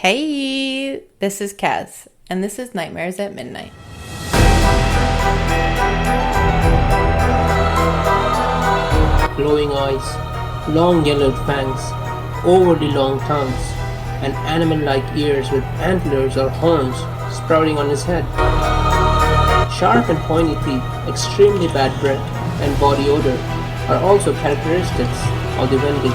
Hey, this is Kaz, and this is Nightmares at Midnight. Glowing eyes, long yellowed fangs, overly long tongues, and animal-like ears with antlers or horns sprouting on his head. Sharp and pointy teeth, extremely bad breath, and body odor are also characteristics of the Wendigo.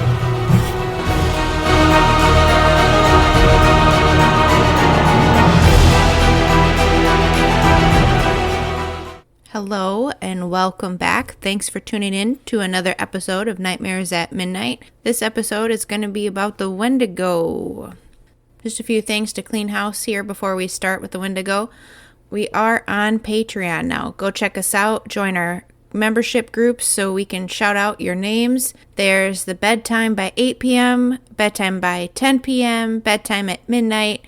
Hello and welcome back. Thanks for tuning in to another episode of Nightmares at Midnight. This episode is going to be about the Wendigo. Just a few things to clean house here before we start with the Wendigo. We are on Patreon now. Go check us out. Join our membership groups so we can shout out your names. There's the bedtime by 8 p.m., bedtime by 10 p.m., bedtime at midnight,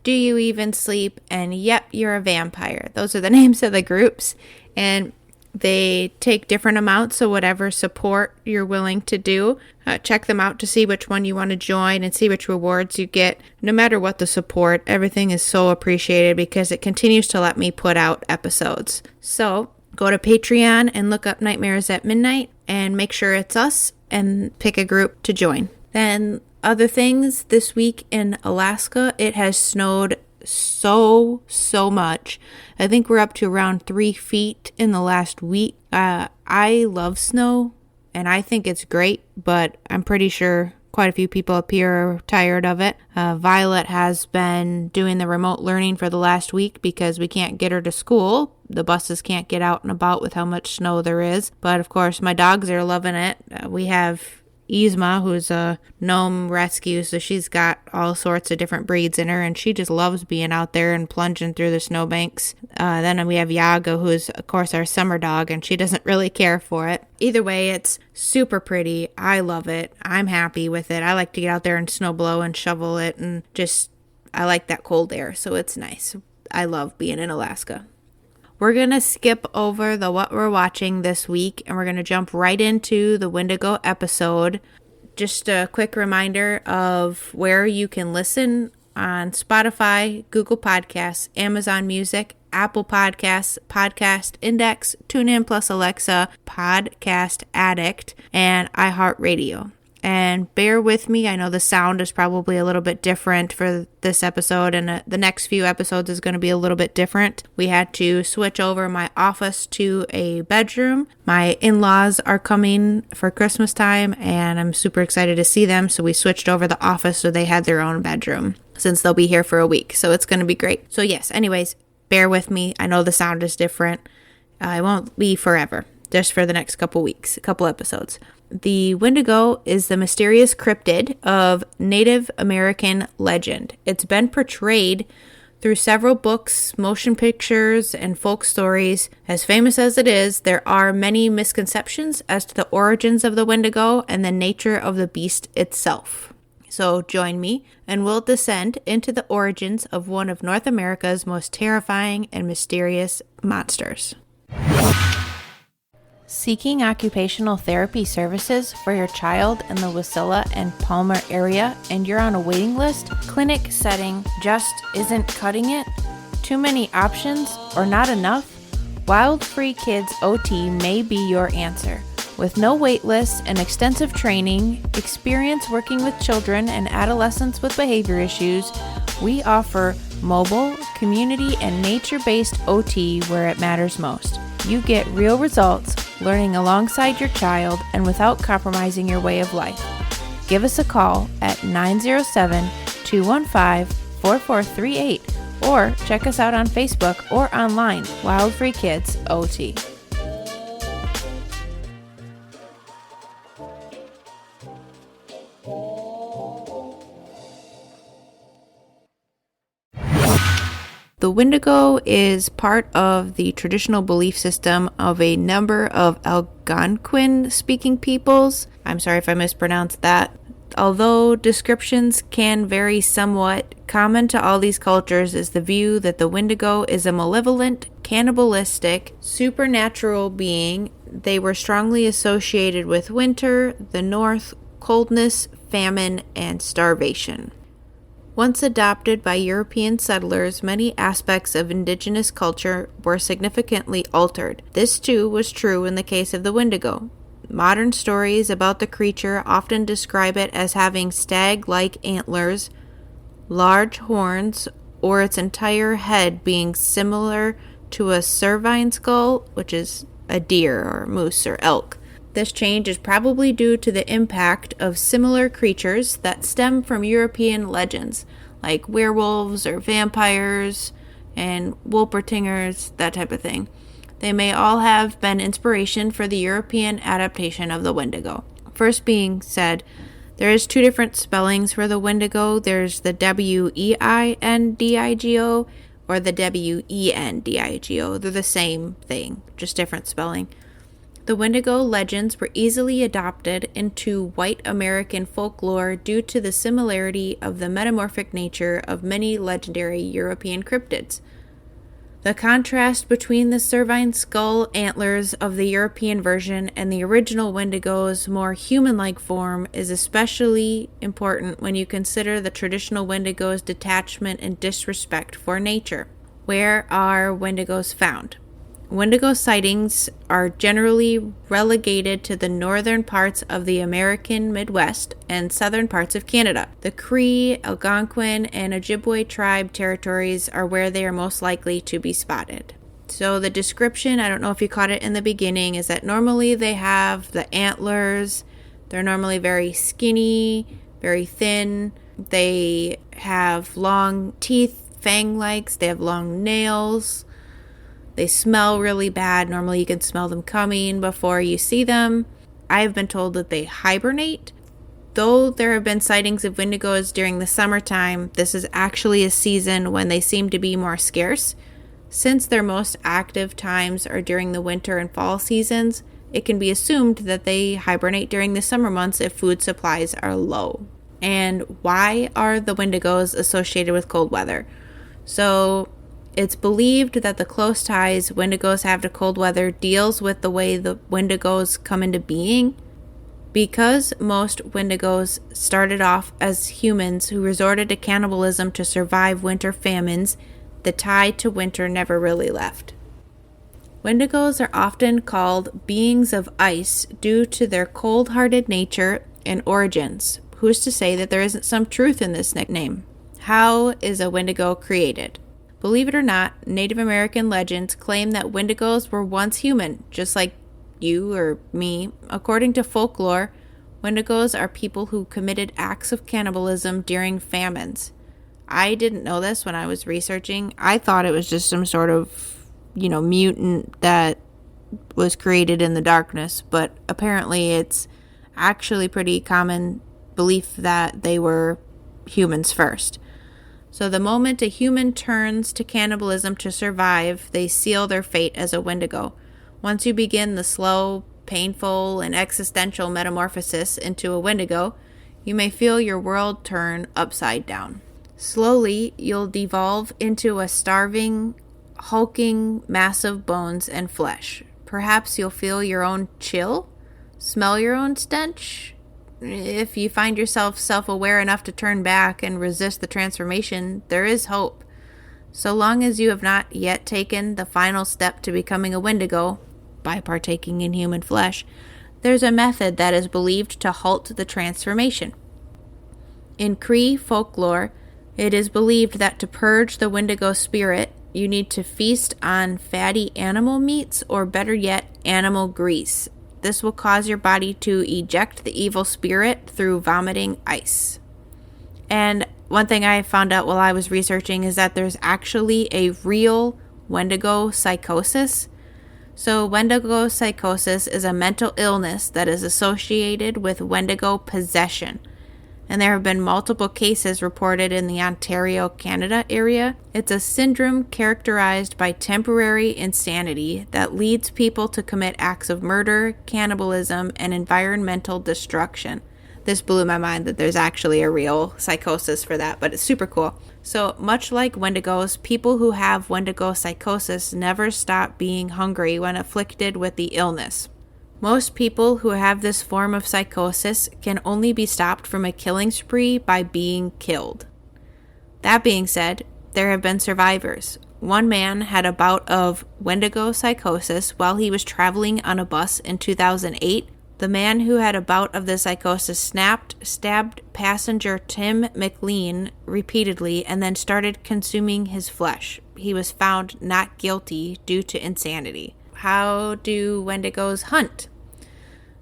do you even sleep, and yep, you're a vampire. Those are the names of the groups. And they take different amounts, so whatever support you're willing to do, check them out to see which one you want to join and see which rewards you get. No matter what the support, everything is so appreciated because it continues to let me put out episodes. So go to Patreon and look up Nightmares at Midnight and make sure it's us and pick a group to join. Then other things, this week in Alaska, it has snowed so much. I think we're up to around 3 feet in the last week. I love snow and I think it's great, but I'm pretty sure quite a few people up here are tired of it. Violet has been doing the remote learning for the last week because we can't get her to school. The buses can't get out and about with how much snow there is. But of course, my dogs are loving it. We have Yzma, who's a gnome rescue, so she's got all sorts of different breeds in her, and she just loves being out there and plunging through the snowbanks. Then we have Yaga, who's, of course, our summer dog, and she doesn't really care for it. Either way, it's super pretty. I love it. I'm happy with it. I like to get out there and snow blow and shovel it, and I like that cold air, so it's nice. I love being in Alaska. We're going to skip over the what we're watching this week, and we're going to jump right into the Wendigo episode. Just a quick reminder of where you can listen on Spotify, Google Podcasts, Amazon Music, Apple Podcasts, Podcast Index, TuneIn plus Alexa, Podcast Addict, and iHeartRadio. And bear with me, I know the sound is probably a little bit different for this episode, and the next few episodes is going to be a little bit different. We had to switch over my office to a bedroom. My in-laws are coming for Christmas time, and I'm super excited to see them, so we switched over the office so they had their own bedroom, since they'll be here for a week, so it's going to be great. So yes, anyways, bear with me. I know the sound is different. It won't be forever, just for the next couple weeks, a couple episodes. The Wendigo is the mysterious cryptid of Native American legend. It's been portrayed through several books, motion pictures, and folk stories. As famous as it is, there are many misconceptions as to the origins of the Wendigo and the nature of the beast itself. So join me, and we'll descend into the origins of one of North America's most terrifying and mysterious monsters. Seeking occupational therapy services for your child in the Wasilla and Palmer area and you're on a waiting list? Clinic setting just isn't cutting it? Too many options or not enough? Wild Free Kids OT may be your answer. With no wait lists and extensive training, experience working with children and adolescents with behavior issues, we offer mobile, community, and nature-based OT where it matters most. You get real results, learning alongside your child and without compromising your way of life. Give us a call at 907-215-4438 or check us out on Facebook or online, Wild Free Kids OT. The Wendigo is part of the traditional belief system of a number of Algonquin-speaking peoples. I'm sorry if I mispronounced that. Although descriptions can vary somewhat, common to all these cultures is the view that the Wendigo is a malevolent, cannibalistic, supernatural being. They were strongly associated with winter, the north, coldness, famine, and starvation. Once adopted by European settlers, many aspects of indigenous culture were significantly altered. This too was true in the case of the Wendigo. Modern stories about the creature often describe it as having stag-like antlers, large horns, or its entire head being similar to a cervine skull, which is a deer or moose or elk. This change is probably due to the impact of similar creatures that stem from European legends, like werewolves or vampires and Wolpertingers, that type of thing. They may all have been inspiration for the European adaptation of the Wendigo. First being said, there is two different spellings for the Wendigo. There's the Weindigo or the Wendigo. They're the same thing, just different spelling. The Wendigo legends were easily adopted into white American folklore due to the similarity of the metamorphic nature of many legendary European cryptids. The contrast between the cervine skull antlers of the European version and the original Wendigo's more human-like form is especially important when you consider the traditional Wendigo's detachment and disrespect for nature. Where are Wendigos found? Wendigo sightings are generally relegated to the northern parts of the American Midwest and southern parts of Canada. The Cree, Algonquin, and Ojibwe tribe territories are where they are most likely to be spotted. So the description, I don't know if you caught it in the beginning, is that normally they have the antlers. They're normally very skinny, very thin. They have long teeth, fang-like. They have long nails. They smell really bad. Normally you can smell them coming before you see them. I have been told that they hibernate. Though there have been sightings of Wendigos during the summertime, this is actually a season when they seem to be more scarce. Since their most active times are during the winter and fall seasons, it can be assumed that they hibernate during the summer months if food supplies are low. And why are the Wendigos associated with cold weather? So it's believed that the close ties Wendigos have to cold weather deals with the way the Wendigos come into being. Because most Wendigos started off as humans who resorted to cannibalism to survive winter famines, the tie to winter never really left. Wendigos are often called beings of ice due to their cold-hearted nature and origins. Who's to say that there isn't some truth in this nickname? How is a Wendigo created? Believe it or not, Native American legends claim that Wendigos were once human, just like you or me. According to folklore, Wendigos are people who committed acts of cannibalism during famines. I didn't know this when I was researching. I thought it was just some sort of, mutant that was created in the darkness, but apparently it's actually pretty common belief that they were humans first. So the moment a human turns to cannibalism to survive, they seal their fate as a Wendigo. Once you begin the slow, painful, and existential metamorphosis into a Wendigo, you may feel your world turn upside down. Slowly, you'll devolve into a starving, hulking mass of bones and flesh. Perhaps you'll feel your own chill, smell your own stench. If you find yourself self-aware enough to turn back and resist the transformation, there is hope. So long as you have not yet taken the final step to becoming a Wendigo, by partaking in human flesh, there's a method that is believed to halt the transformation. In Cree folklore, it is believed that to purge the Wendigo spirit, you need to feast on fatty animal meats, or better yet, animal grease. This will cause your body to eject the evil spirit through vomiting ice. And one thing I found out while I was researching is that there's actually a real Wendigo psychosis. So Wendigo psychosis is a mental illness that is associated with Wendigo possession. And there have been multiple cases reported in the Ontario, Canada area. It's a syndrome characterized by temporary insanity that leads people to commit acts of murder, cannibalism, and environmental destruction. This blew my mind that there's actually a real psychosis for that, but it's super cool. So much like Wendigos, people who have Wendigo psychosis never stop being hungry when afflicted with the illness. Most people who have this form of psychosis can only be stopped from a killing spree by being killed. That being said, there have been survivors. One man had a bout of Wendigo psychosis while he was traveling on a bus in 2008. The man who had a bout of the psychosis stabbed passenger Tim McLean repeatedly and then started consuming his flesh. He was found not guilty due to insanity. How do Wendigos hunt?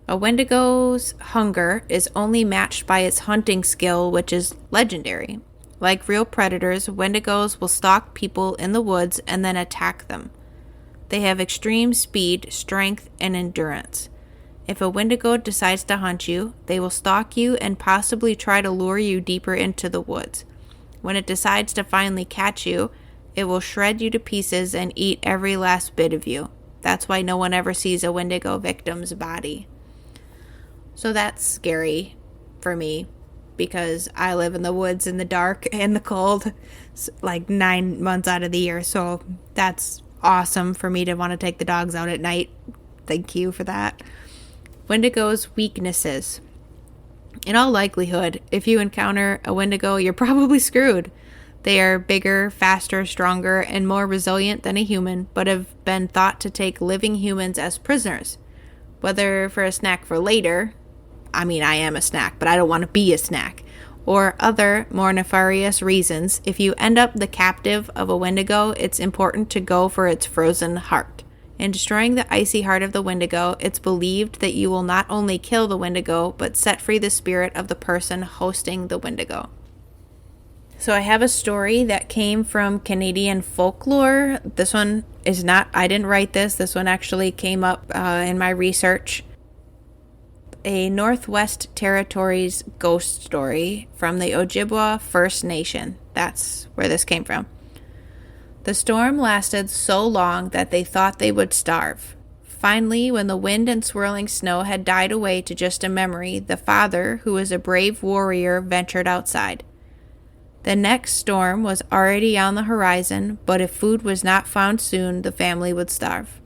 A Wendigo's hunger is only matched by its hunting skill, which is legendary. Like real predators, Wendigos will stalk people in the woods and then attack them. They have extreme speed, strength, and endurance. If a Wendigo decides to hunt you, they will stalk you and possibly try to lure you deeper into the woods. When it decides to finally catch you, it will shred you to pieces and eat every last bit of you. That's why no one ever sees a Wendigo victim's body. So that's scary for me, because I live in the woods in the dark and the cold, like 9 months out of the year. So that's awesome for me to want to take the dogs out at night. Thank you for that. Wendigo's weaknesses. In all likelihood, if you encounter a Wendigo, you're probably screwed. They are bigger, faster, stronger, and more resilient than a human, but have been thought to take living humans as prisoners. Whether for a snack for later, I am a snack, but I don't want to be a snack, or other more nefarious reasons, if you end up the captive of a Wendigo, it's important to go for its frozen heart. In destroying the icy heart of the Wendigo, it's believed that you will not only kill the Wendigo, but set free the spirit of the person hosting the Wendigo. So I have a story that came from Canadian folklore. This one is not, I didn't write this. This one actually came up in my research. A Northwest Territories ghost story from the Ojibwa First Nation. That's where this came from. The storm lasted so long that they thought they would starve. Finally, when the wind and swirling snow had died away to just a memory, the father, who was a brave warrior, ventured outside. The next storm was already on the horizon, but if food was not found soon, the family would starve.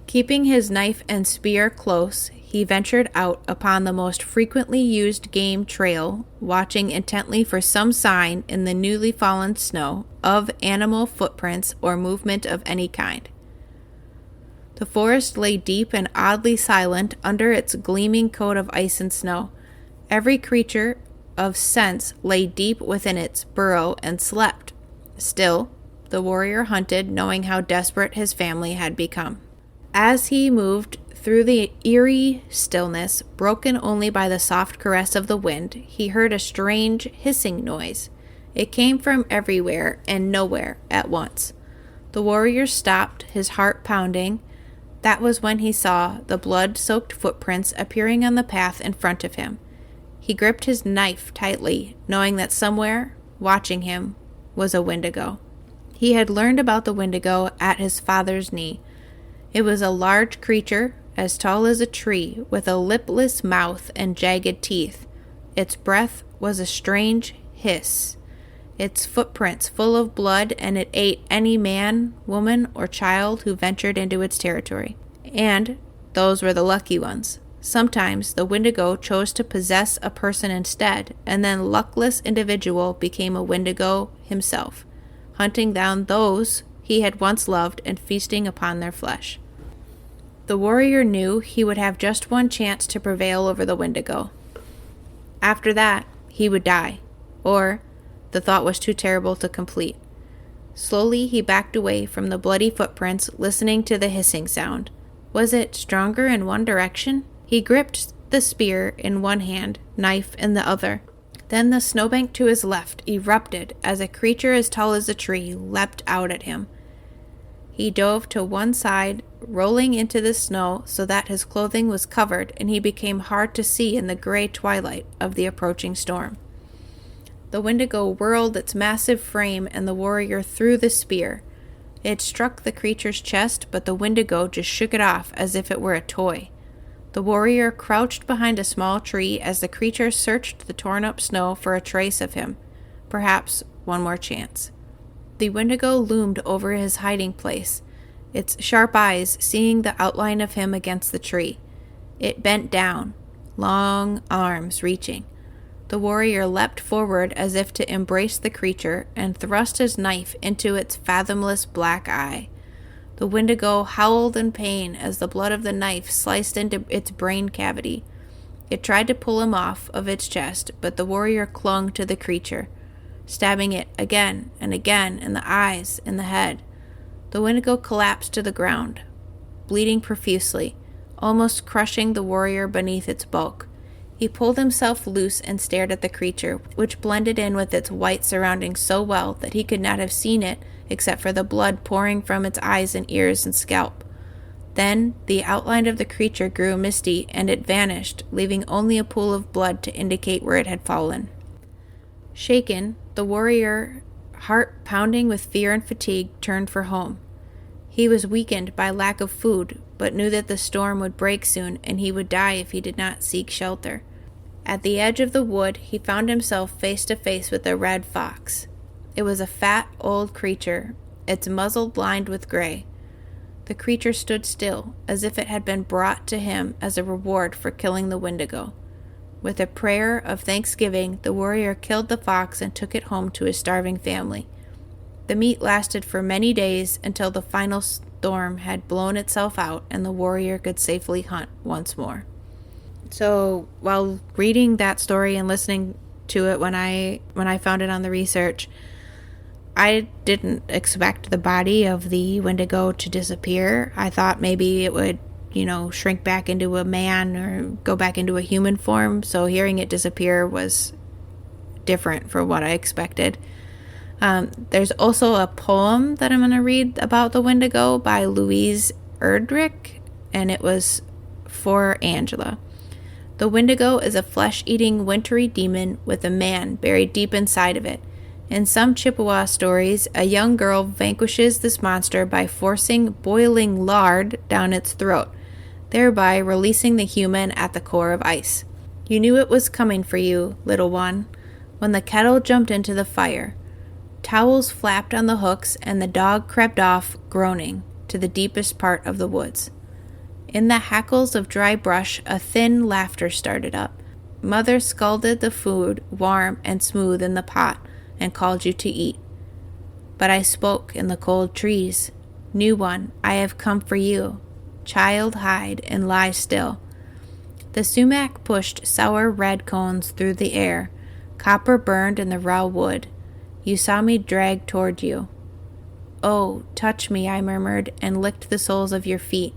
Keeping his knife and spear close, he ventured out upon the most frequently used game trail, watching intently for some sign in the newly fallen snow of animal footprints or movement of any kind. The forest lay deep and oddly silent under its gleaming coat of ice and snow. Every creature of sense lay deep within its burrow and slept. Still, the warrior hunted, knowing how desperate his family had become. As he moved through the eerie stillness, broken only by the soft caress of the wind, he heard a strange hissing noise. It came from everywhere and nowhere at once. The warrior stopped, his heart pounding. That was when he saw the blood-soaked footprints appearing on the path in front of him. He gripped his knife tightly, knowing that somewhere, watching him, was a Wendigo. He had learned about the Wendigo at his father's knee. It was a large creature, as tall as a tree, with a lipless mouth and jagged teeth. Its breath was a strange hiss. Its footprints full of blood, and it ate any man, woman, or child who ventured into its territory. And those were the lucky ones. Sometimes the Wendigo chose to possess a person instead, and then luckless individual became a Wendigo himself, hunting down those he had once loved and feasting upon their flesh. The warrior knew he would have just one chance to prevail over the Wendigo. After that, he would die, or the thought was too terrible to complete. Slowly he backed away from the bloody footprints, listening to the hissing sound. Was it stronger in one direction? He gripped the spear in one hand, knife in the other. Then the snowbank to his left erupted as a creature as tall as a tree leapt out at him. He dove to one side, rolling into the snow so that his clothing was covered, and he became hard to see in the gray twilight of the approaching storm. The Wendigo whirled its massive frame, and the warrior threw the spear. It struck the creature's chest, but the Wendigo just shook it off as if it were a toy. The warrior crouched behind a small tree as the creature searched the torn-up snow for a trace of him. Perhaps one more chance. The Wendigo loomed over his hiding place, its sharp eyes seeing the outline of him against the tree. It bent down, long arms reaching. The warrior leapt forward as if to embrace the creature and thrust his knife into its fathomless black eye. The Wendigo howled in pain as the blood of the knife sliced into its brain cavity. It tried to pull him off of its chest, but the warrior clung to the creature, stabbing it again and again in the eyes and the head. The Wendigo collapsed to the ground, bleeding profusely, almost crushing the warrior beneath its bulk. He pulled himself loose and stared at the creature, which blended in with its white surroundings so well that he could not have seen it except for the blood pouring from its eyes and ears and scalp. Then the outline of the creature grew misty and it vanished, leaving only a pool of blood to indicate where it had fallen. Shaken, the warrior, heart pounding with fear and fatigue, turned for home. He was weakened by lack of food, but knew that the storm would break soon and he would die if he did not seek shelter. At the edge of the wood, he found himself face to face with a red fox. It was a fat, old creature, its muzzle lined with gray. The creature stood still, as if it had been brought to him as a reward for killing the Wendigo. With a prayer of thanksgiving, the warrior killed the fox and took it home to his starving family. The meat lasted for many days until the final storm had blown itself out and the warrior could safely hunt once more. So, while reading that story and listening to it when I found it on the research, I didn't expect the body of the Wendigo to disappear. I thought maybe it would, shrink back into a man or go back into a human form. So hearing it disappear was different from what I expected. There's also a poem that I'm going to read about the Wendigo by Louise Erdrich, and it was for Angela. The Wendigo is a flesh-eating, wintry demon with a man buried deep inside of it. In some Chippewa stories, a young girl vanquishes this monster by forcing boiling lard down its throat, thereby releasing the human at the core of ice. You knew it was coming for you, little one, when the kettle jumped into the fire. Towels flapped on the hooks, and the dog crept off, groaning, to the deepest part of the woods. In the hackles of dry brush, a thin laughter started up. Mother scalded the food warm and smooth in the pot and called you to eat. But I spoke in the cold trees. New one, I have come for you. Child, hide and lie still. The sumac pushed sour red cones through the air. Copper burned in the raw wood. You saw me drag toward you. Oh, touch me, I murmured, and licked the soles of your feet.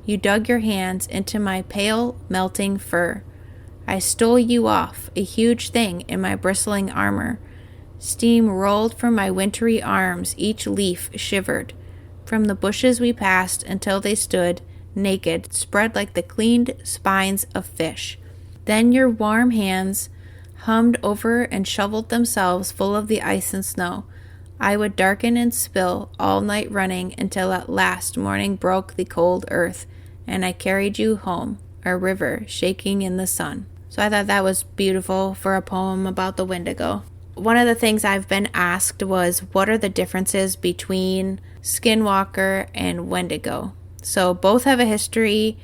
You dug your hands into my pale, melting fur. I stole you off, a huge thing in my bristling armor. Steam rolled from my wintry arms, each leaf shivered. From the bushes we passed until they stood, naked, spread like the cleaned spines of fish. Then your warm hands hummed over and shoveled themselves full of the ice and snow. I would darken and spill, all night running, until at last morning broke the cold earth, and I carried you home, a river shaking in the sun. So I thought that was beautiful for a poem about the Wendigo. One of the things I've been asked was, what are the differences between Skinwalker and Wendigo? So both have a history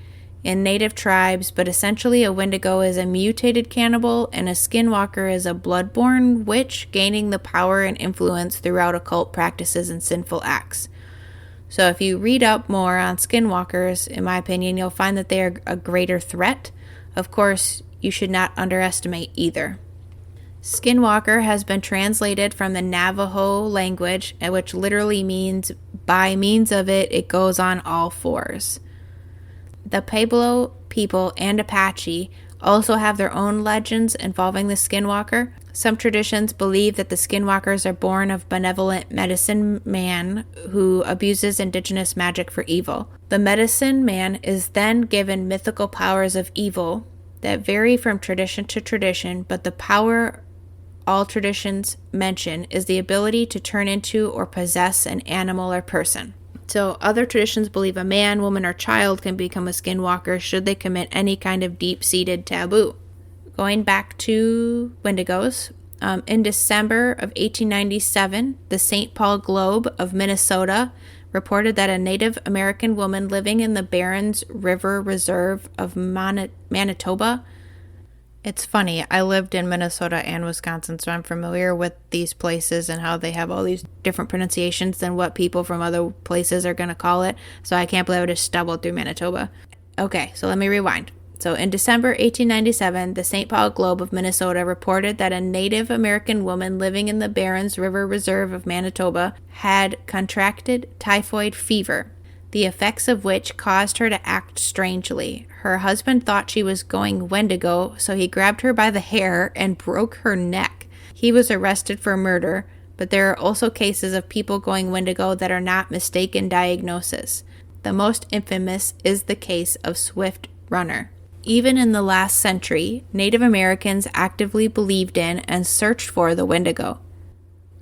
in native tribes, but essentially a Wendigo is a mutated cannibal and a Skinwalker is a blood-borne witch gaining the power and influence throughout occult practices and sinful acts. So if you read up more on Skinwalkers, in my opinion, you'll find that they are a greater threat. Of course, you should not underestimate either. Skinwalker has been translated from the Navajo language, which literally means, by means of it, it goes on all fours. The Pueblo people and Apache also have their own legends involving the Skinwalker. Some traditions believe that the Skinwalkers are born of benevolent medicine man who abuses indigenous magic for evil. The medicine man is then given mythical powers of evil that vary from tradition to tradition, but the power all traditions mention is the ability to turn into or possess an animal or person. So other traditions believe a man, woman, or child can become a skinwalker should they commit any kind of deep-seated taboo. Going back to Wendigos, in December of 1897, the St. Paul Globe of Minnesota reported that a Native American woman living in the Barrens River Reserve of Manitoba It's funny, I lived in Minnesota and Wisconsin, so I'm familiar with these places and how they have all these different pronunciations than what people from other places are going to call it. So I can't believe I just stumbled through Manitoba. Okay, so let me rewind. So in December 1897, the St. Paul Globe of Minnesota reported that a Native American woman living in the Barrens River Reserve of Manitoba had contracted typhoid fever, the effects of which caused her to act strangely. Her husband thought she was going Wendigo, so he grabbed her by the hair and broke her neck. He was arrested for murder, but there are also cases of people going Wendigo that are not mistaken diagnosis. The most infamous is the case of Swift Runner. Even in the last century, Native Americans actively believed in and searched for the Wendigo.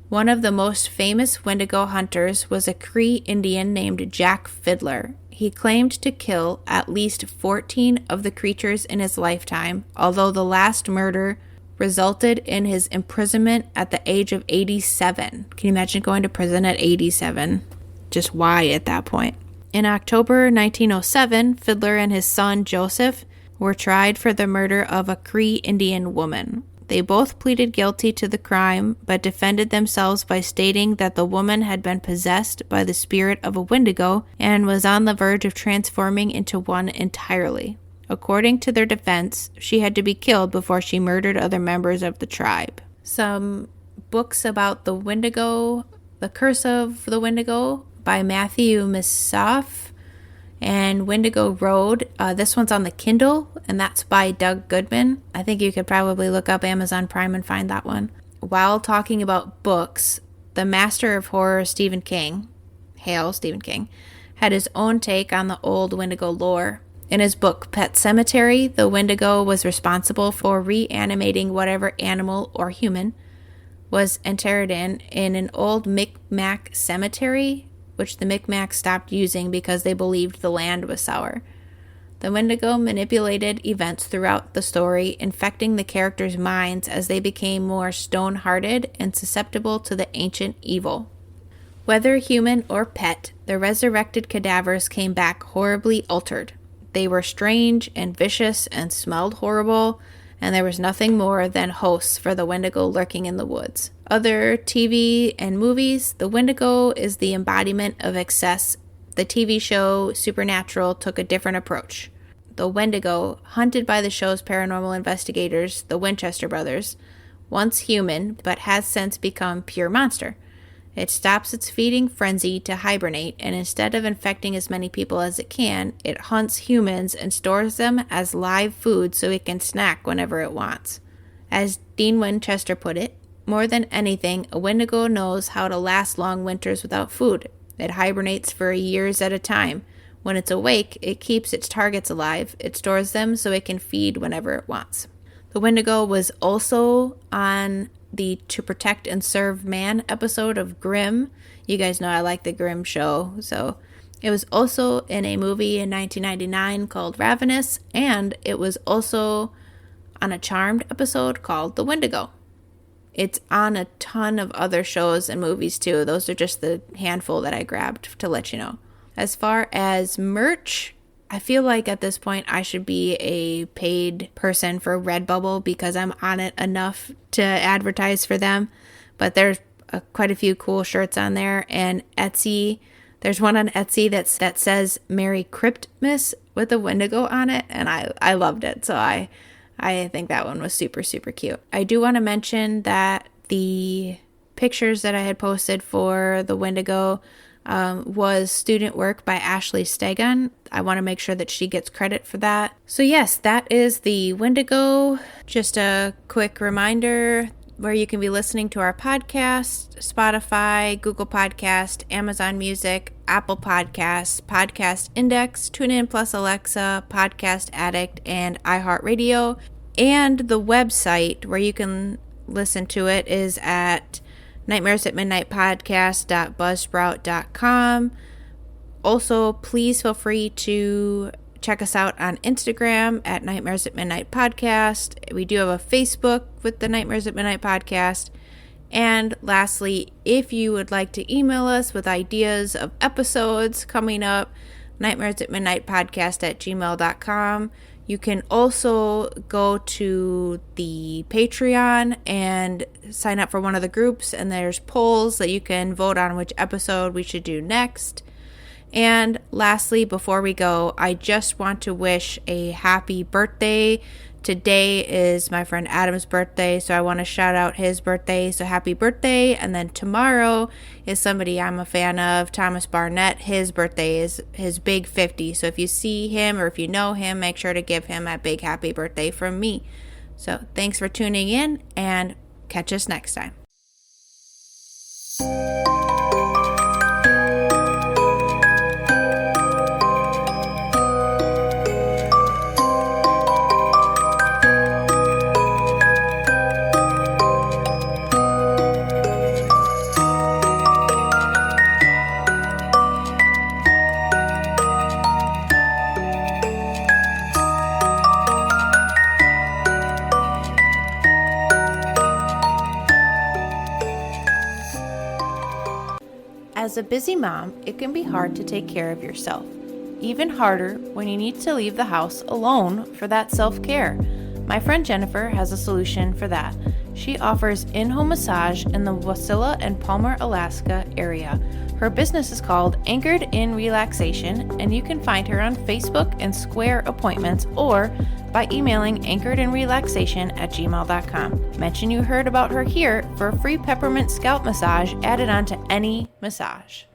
One of the most famous Wendigo hunters was a Cree Indian named Jack Fiddler. He claimed to kill at least 14 of the creatures in his lifetime, although the last murder resulted in his imprisonment at the age of 87. Can you imagine going to prison at 87? Just why at that point? In October 1907, Fiddler and his son Joseph were tried for the murder of a Cree Indian woman. They both pleaded guilty to the crime, but defended themselves by stating that the woman had been possessed by the spirit of a Wendigo and was on the verge of transforming into one entirely. According to their defense, she had to be killed before she murdered other members of the tribe. Some books about the Wendigo, The Curse of the Wendigo by Matthew Missoff, and Wendigo Road. This one's on the Kindle, and that's by Doug Goodman. I think you could probably look up Amazon Prime and find that one. While talking about books, the master of horror Stephen King, hail Stephen King, had his own take on the old Wendigo lore. In his book Pet Sematary, the Wendigo was responsible for reanimating whatever animal or human was interred in an old Micmac cemetery, which the Micmacs stopped using because they believed the land was sour. The Wendigo manipulated events throughout the story, infecting the characters' minds as they became more stone-hearted and susceptible to the ancient evil. Whether human or pet, the resurrected cadavers came back horribly altered. They were strange and vicious and smelled horrible, and there was nothing more than hosts for the Wendigo lurking in the woods. Other TV and movies, the Wendigo is the embodiment of excess. The TV show Supernatural took a different approach. The Wendigo, hunted by the show's paranormal investigators, the Winchester brothers, once human, but has since become pure monster. It stops its feeding frenzy to hibernate, and instead of infecting as many people as it can, it hunts humans and stores them as live food so it can snack whenever it wants. As Dean Winchester put it, more than anything, a Wendigo knows how to last long winters without food. It hibernates for years at a time. When it's awake, it keeps its targets alive. It stores them so it can feed whenever it wants. The Wendigo was also on the To Protect and Serve Man episode of Grimm. You guys know I like the Grimm show, so it was also in a movie in 1999 called Ravenous, and it was also on a Charmed episode called The Wendigo. It's on a ton of other shows and movies too. Those are just the handful that I grabbed to let you know. As far as merch, I feel like at this point I should be a paid person for Redbubble because I'm on it enough to advertise for them. But there's quite a few cool shirts on there. And Etsy, there's one on Etsy that says Merry Cryptmas with a Wendigo on it. And I loved it. So I think that one was super, super cute. I do want to mention that the pictures that I had posted for the Wendigo was student work by Ashley Stegon. I want to make sure that she gets credit for that. So yes, that is the Wendigo. Just a quick reminder where you can be listening to our podcast: Spotify, Google Podcast, Amazon Music, Apple Podcasts, Podcast Index, TuneIn Plus Alexa, Podcast Addict, and iHeartRadio. And the website where you can listen to it is at nightmaresatmidnightpodcast.buzzsprout.com. Also, please feel free to check us out on Instagram at Nightmares at Midnight Podcast. We do have a Facebook with the Nightmares at Midnight Podcast. And lastly, if you would like to email us with ideas of episodes coming up, nightmaresatmidnightpodcast@gmail.com. You can also go to the Patreon and sign up for one of the groups, and there's polls that you can vote on which episode we should do next. And lastly, before we go, I just want to wish a happy birthday. Today is my friend Adam's birthday, so I want to shout out his birthday. So happy birthday. And then tomorrow is somebody I'm a fan of, Thomas Barnett. His birthday is his big 50. So if you see him or if you know him, make sure to give him a big happy birthday from me. So thanks for tuning in, and catch us next time. As a busy mom, it can be hard to take care of yourself. Even harder when you need to leave the house alone for that self-care. My friend Jennifer has a solution for that. She offers in-home massage in the Wasilla and Palmer, Alaska area. Her business is called Anchored in Relaxation, and you can find her on Facebook and Square Appointments or by emailing anchoredinrelaxation@gmail.com. Mention you heard about her here for a free peppermint scalp massage added on to any massage.